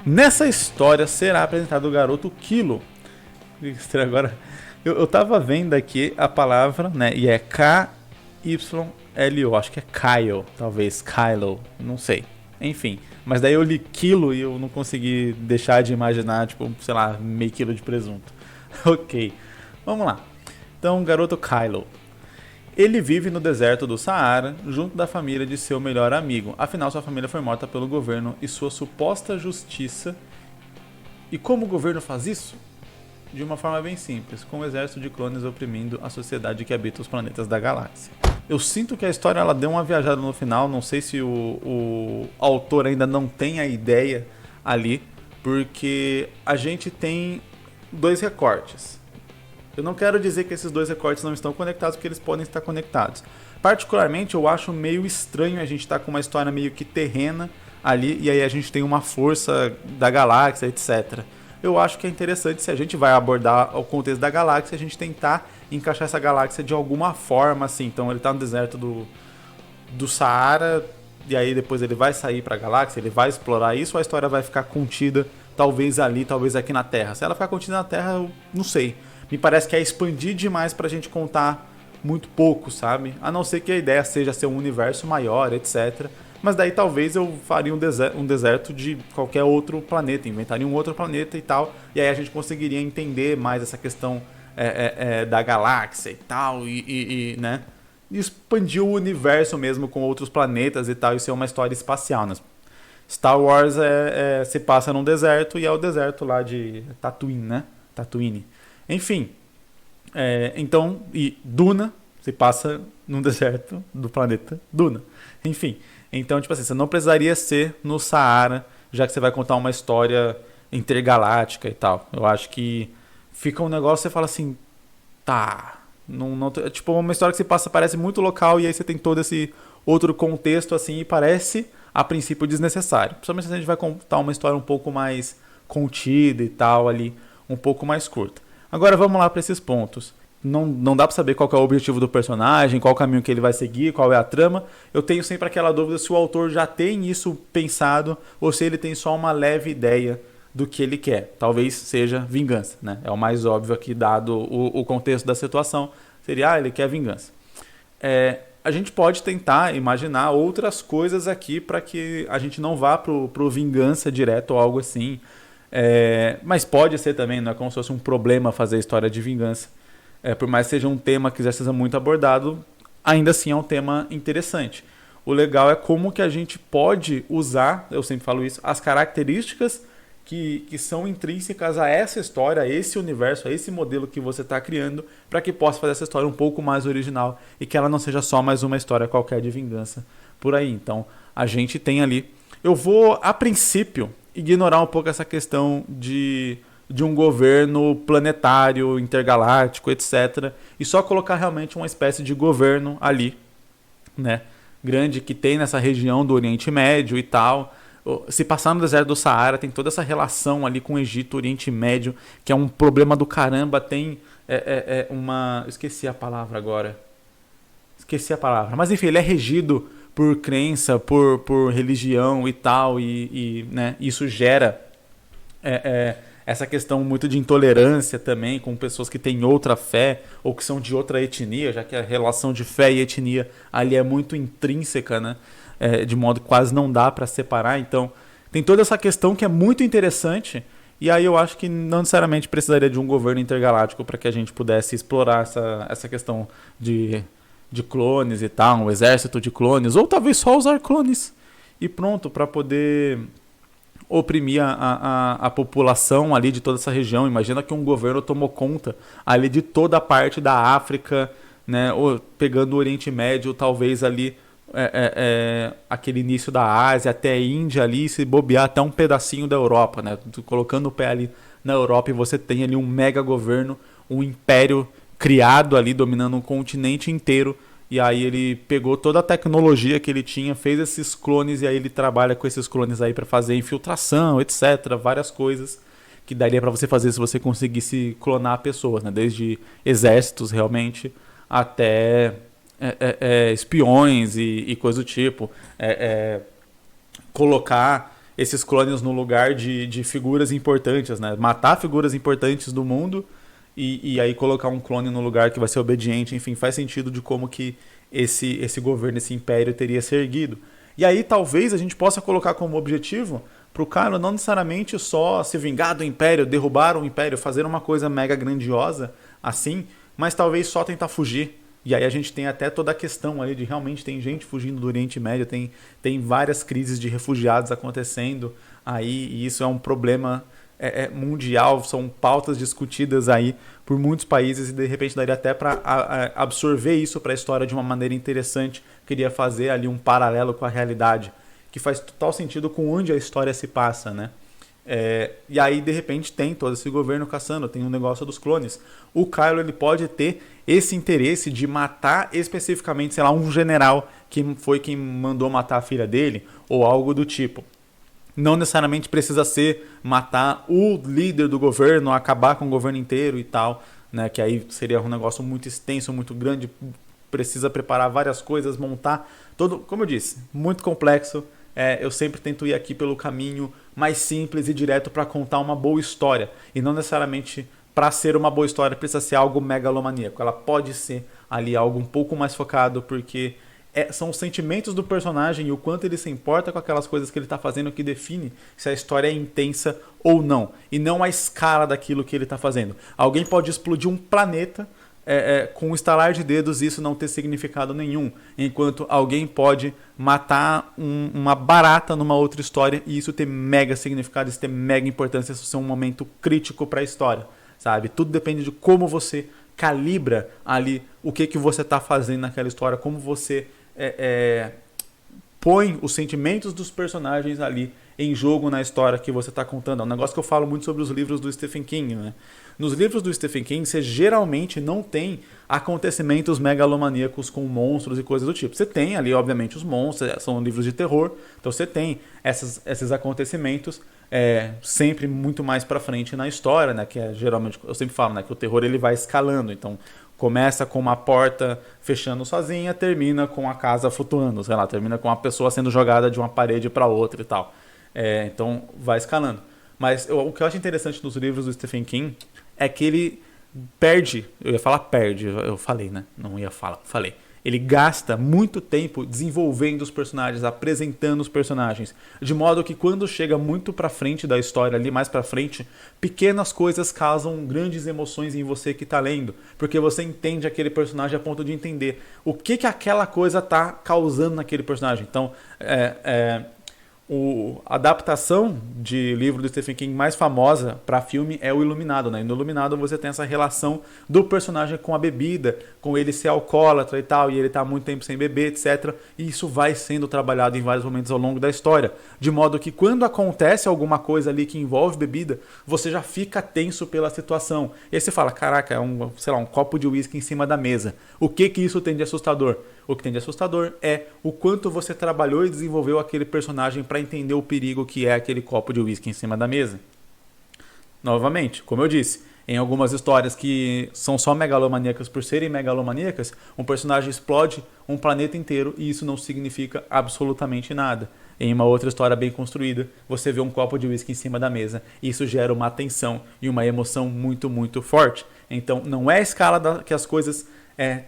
Nessa história será apresentado o garoto Kilo. Agora, eu tava vendo aqui a palavra, né? E é K-Y-L-O. Acho que é Kyle, talvez. Kylo, não sei. Enfim. Mas daí eu li quilo e eu não consegui deixar de imaginar, tipo, sei lá, meio quilo de presunto. Ok. Vamos lá. Então, garoto Kylo. Ele vive no deserto do Saara, junto da família de seu melhor amigo. Afinal, sua família foi morta pelo governo e sua suposta justiça. E como o governo faz isso? De uma forma bem simples, com um exército de clones oprimindo a sociedade que habita os planetas da galáxia. Eu sinto que a história ela deu uma viajada no final, não sei se o autor ainda não tem a ideia ali, porque a gente tem dois recortes. Eu não quero dizer que esses dois recortes não estão conectados, porque eles podem estar conectados. Particularmente, eu acho meio estranho a gente estar com uma história meio que terrena ali, e aí a gente tem uma força da galáxia, etc. Eu acho que é interessante, se a gente vai abordar o contexto da galáxia, a gente tentar encaixar essa galáxia de alguma forma, assim. Então ele está no deserto do Saara, e aí depois ele vai sair para a galáxia, ele vai explorar isso, ou a história vai ficar contida, talvez ali, talvez aqui na Terra. Se ela ficar contida na Terra, eu não sei. Me parece que é expandir demais pra gente contar muito pouco, sabe? A não ser que a ideia seja ser um universo maior, etc. Mas daí talvez eu faria um deserto de qualquer outro planeta, inventaria um outro planeta e tal, e aí a gente conseguiria entender mais essa questão da galáxia e tal, né? E expandir o universo mesmo com outros planetas e tal, e ser uma história espacial, né? Star Wars se passa num deserto e é o deserto lá de Tatooine, né? Tatooine. Enfim, então, e Duna se passa num deserto do planeta Duna. Enfim, então, tipo assim, você não precisaria ser no Saara, já que você vai contar uma história intergaláctica e tal. Eu acho que fica um negócio que você fala assim, tá. Não, tipo, uma história que se passa parece muito local e aí você tem todo esse outro contexto assim e parece, a princípio, desnecessário. Principalmente se a gente vai contar uma história um pouco mais contida e tal ali, um pouco mais curta. Agora vamos lá para esses pontos. Não dá para saber qual que é o objetivo do personagem, qual o caminho que ele vai seguir, qual é a trama. Eu tenho sempre aquela dúvida se o autor já tem isso pensado ou se ele tem só uma leve ideia do que ele quer. Talvez seja vingança, né? É o mais óbvio aqui, dado o contexto da situação. Seria, ele quer vingança. A gente pode tentar imaginar outras coisas aqui para que a gente não vá pro vingança direto ou algo assim. Mas pode ser também, não é como se fosse um problema fazer história de vingança. Por mais que seja um tema que já seja muito abordado, ainda assim é um tema interessante. O legal é como que a gente pode usar, eu sempre falo isso, as características que são intrínsecas a essa história, a esse universo, a esse modelo que você está criando, para que possa fazer essa história um pouco mais original e que ela não seja só mais uma história qualquer de vingança por aí. Então, a gente tem ali... Eu vou, a princípio, ignorar um pouco essa questão de um governo planetário, intergaláctico, etc. E só colocar realmente uma espécie de governo ali, né? Grande, que tem nessa região do Oriente Médio e tal. Se passar no deserto do Saara, tem toda essa relação ali com o Egito, Oriente Médio, que é um problema do caramba. Tem uma... Esqueci a palavra agora. Mas enfim, ele é regido por crença, por religião e tal. Né, isso gera essa questão muito de intolerância também com pessoas que têm outra fé ou que são de outra etnia, já que a relação de fé e etnia ali é muito intrínseca, né? De modo que quase não dá para separar. Então, tem toda essa questão que é muito interessante. E aí eu acho que não necessariamente precisaria de um governo intergaláctico para que a gente pudesse explorar essa questão de clones e tal, um exército de clones, ou talvez só usar clones e pronto, para poder oprimir a população ali de toda essa região. Imagina que um governo tomou conta ali de toda a parte da África, né, ou pegando o Oriente Médio, talvez ali aquele início da Ásia até a Índia ali, se bobear até um pedacinho da Europa, né? Colocando o pé ali na Europa e você tem ali um mega governo, um império criado ali, dominando um continente inteiro. E aí ele pegou toda a tecnologia que ele tinha, fez esses clones e aí ele trabalha com esses clones aí para fazer infiltração, etc. Várias coisas que daria para você fazer se você conseguisse clonar pessoas, né? Desde exércitos realmente até espiões e coisa do tipo. Colocar esses clones no lugar de figuras importantes, né? Matar figuras importantes do mundo e aí colocar um clone no lugar que vai ser obediente, enfim, faz sentido de como que esse governo, esse império teria se erguido. E aí talvez a gente possa colocar como objetivo para o Kylo não necessariamente só se vingar do império, derrubar o império, fazer uma coisa mega grandiosa assim, mas talvez só tentar fugir. E aí a gente tem até toda a questão ali de realmente tem gente fugindo do Oriente Médio, tem várias crises de refugiados acontecendo aí, e isso é um problema mundial, são pautas discutidas aí por muitos países e de repente daria até para absorver isso para a história de uma maneira interessante. Queria fazer ali um paralelo com a realidade, que faz total sentido com onde a história se passa, né? E aí de repente tem todo esse governo caçando, tem um negócio dos clones. O Kylo ele pode ter esse interesse de matar especificamente, sei lá, um general que foi quem mandou matar a filha dele ou algo do tipo. Não necessariamente precisa ser matar o líder do governo, acabar com o governo inteiro e tal, né? Que aí seria um negócio muito extenso, muito grande, precisa preparar várias coisas, montar todo, como eu disse, muito complexo. Eu sempre tento ir aqui pelo caminho mais simples e direto para contar uma boa história. E não necessariamente para ser uma boa história precisa ser algo megalomaníaco. Ela pode ser ali algo um pouco mais focado, porque são os sentimentos do personagem e o quanto ele se importa com aquelas coisas que ele está fazendo que define se a história é intensa ou não. E não a escala daquilo que ele está fazendo. Alguém pode explodir um planeta com um estalar de dedos e isso não ter significado nenhum. Enquanto alguém pode matar uma barata numa outra história e isso ter mega significado, isso ter mega importância, isso ser um momento crítico para a história. Sabe? Tudo depende de como você calibra ali o que você está fazendo naquela história, como você põe os sentimentos dos personagens ali em jogo na história que você está contando. É um negócio que eu falo muito sobre os livros do Stephen King, né? Nos livros do Stephen King, você geralmente não tem acontecimentos megalomaníacos com monstros e coisas do tipo. Você tem ali, obviamente, os monstros, são livros de terror, então você tem esses acontecimentos sempre muito mais pra frente na história, né? Que geralmente, eu sempre falo, né? Que o terror ele vai escalando, então começa com uma porta fechando sozinha, termina com a casa flutuando, sei lá, termina com uma pessoa sendo jogada de uma parede para outra e tal. Então vai escalando. Mas o que eu acho interessante nos livros do Stephen King é que ele perde, eu ia falar perde, eu falei, né? Não ia falar, falei. Ele gasta muito tempo desenvolvendo os personagens, apresentando os personagens, de modo que quando chega muito pra frente da história ali, mais pra frente, pequenas coisas causam grandes emoções em você que tá lendo, porque você entende aquele personagem a ponto de entender o que aquela coisa tá causando naquele personagem. Então, a adaptação de livro do Stephen King mais famosa para filme é o Iluminado, né? E no Iluminado você tem essa relação do personagem com a bebida, com ele ser alcoólatra e tal, e ele tá há muito tempo sem beber, etc. E isso vai sendo trabalhado em vários momentos ao longo da história, de modo que quando acontece alguma coisa ali que envolve bebida, você já fica tenso pela situação. E aí você fala, caraca, sei lá, um copo de uísque em cima da mesa. O que isso tem de assustador? O que tem de assustador é o quanto você trabalhou e desenvolveu aquele personagem para entender o perigo que é aquele copo de uísque em cima da mesa. Novamente, como eu disse, em algumas histórias que são só megalomaníacas por serem megalomaníacas, um personagem explode um planeta inteiro e isso não significa absolutamente nada. Em uma outra história bem construída, você vê um copo de uísque em cima da mesa e isso gera uma tensão e uma emoção muito, muito forte. Então, não é a escala que as coisas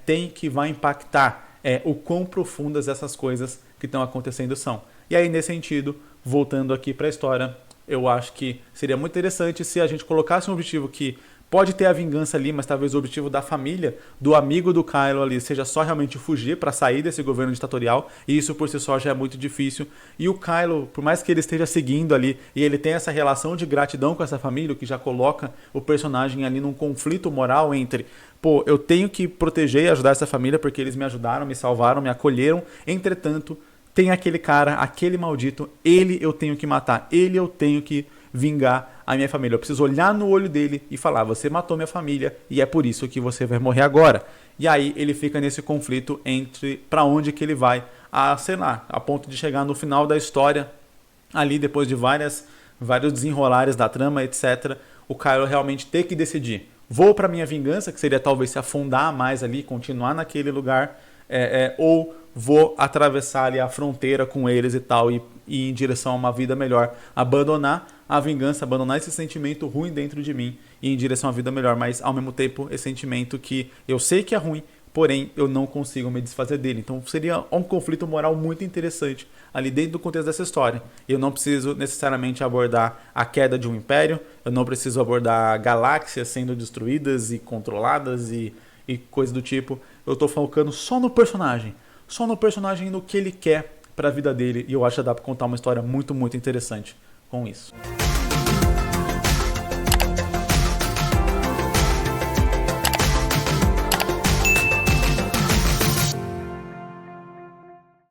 têm que vai impactar, o quão profundas essas coisas que estão acontecendo são. E aí, nesse sentido, voltando aqui para a história, eu acho que seria muito interessante se a gente colocasse um objetivo que pode ter a vingança ali, mas talvez o objetivo da família, do amigo do Kylo ali, seja só realmente fugir para sair desse governo ditatorial, e isso por si só já é muito difícil. E o Kylo, por mais que ele esteja seguindo ali, e ele tem essa relação de gratidão com essa família, o que já coloca o personagem ali num conflito moral entre, pô, eu tenho que proteger e ajudar essa família porque eles me ajudaram, me salvaram, me acolheram, entretanto, tem aquele cara, aquele maldito, ele eu tenho que matar, ele eu tenho que vingar a minha família. Eu preciso olhar no olho dele e falar, você matou minha família e é por isso que você vai morrer agora. E aí ele fica nesse conflito entre para onde que ele vai, sei lá, a ponto de chegar no final da história, ali depois de vários desenrolares da trama, etc., o Kylo realmente ter que decidir. Vou para minha vingança, que seria talvez se afundar mais ali, continuar naquele lugar, ou vou atravessar ali a fronteira com eles e tal, e e ir em direção a uma vida melhor. Abandonar a vingança, abandonar esse sentimento ruim dentro de mim e ir em direção a uma vida melhor, mas ao mesmo tempo esse sentimento que eu sei que é ruim, porém eu não consigo me desfazer dele. Então seria um conflito moral muito interessante ali dentro do contexto dessa história. Eu não preciso necessariamente abordar a queda de um império, eu não preciso abordar galáxias sendo destruídas e controladas e coisa do tipo. Eu tô focando só no personagem e no que ele quer para a vida dele, e eu acho que dá para contar uma história muito, muito interessante com isso.